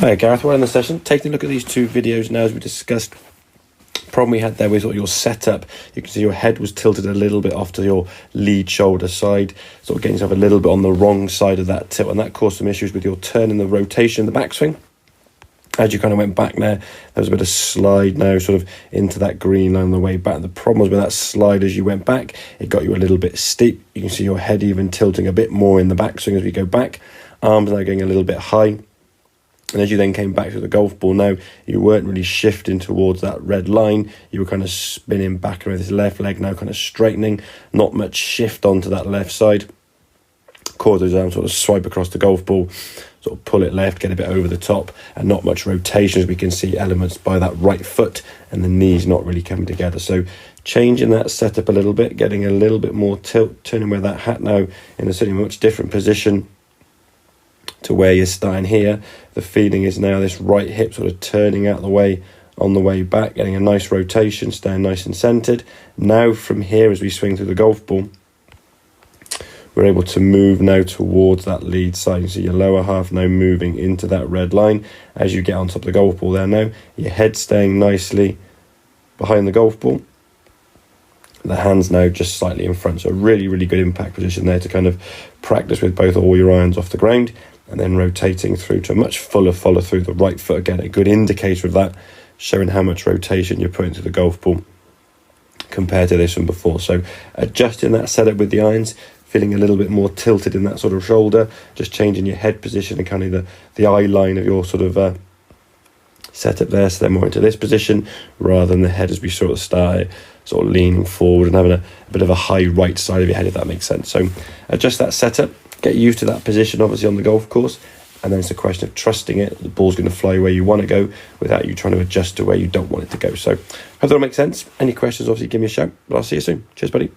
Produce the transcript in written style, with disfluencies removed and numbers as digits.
Hi Gareth, well in the session, taking a look at these two videos now as we discussed. Problem we had there was your setup. You can see your head was tilted a little bit off to your lead shoulder side, sort of getting yourself a little bit on the wrong side of that tilt, and that caused some issues with your turn and the rotation in the backswing. As you kind of went back there was a bit of slide now sort of into that green line on the way back. The problem was with that slide as you went back, it got you a little bit steep. You can see your head even tilting a bit more in the backswing as we go back. Arms now going a little bit high. And as you then came back to the golf ball now, you weren't really shifting towards that red line. You were kind of spinning back with this left leg now kind of straightening. Not much shift onto that left side. Cause those arms sort of swipe across the golf ball, sort of pull it left, get a bit over the top, and not much rotation as we can see elements by that right foot and the knees not really coming together. So changing that setup a little bit, getting a little bit more tilt, turning with that hat now in a certainly much different position to where you're starting here. The feeling is now this right hip sort of turning out the way on the way back, getting a nice rotation, staying nice and centered. Now from here, as we swing through the golf ball, we're able to move now towards that lead side. You see your lower half now moving into that red line. As you get on top of the golf ball there now, your head staying nicely behind the golf ball. The hands now just slightly in front. So a really, really good impact position there to kind of practice with both all your irons off the ground, and then rotating through to a much fuller follow through the right foot. Again, a good indicator of that, showing how much rotation you're putting to the golf ball compared to this one before. So adjusting that setup with the irons, feeling a little bit more tilted in that sort of shoulder, just changing your head position and kind of the eye line of your sort of setup there, so they're more into this position rather than the head as we sort of start sort of leaning forward and having a bit of a high right side of your head, if that makes sense. So adjust that setup, get used to that position obviously on the golf course, and then it's a question of trusting it. The ball's going to fly where you want to go without you trying to adjust to where you don't want it to go. So hope that makes sense. Any questions, obviously give me a shout, but I'll see you soon. Cheers buddy.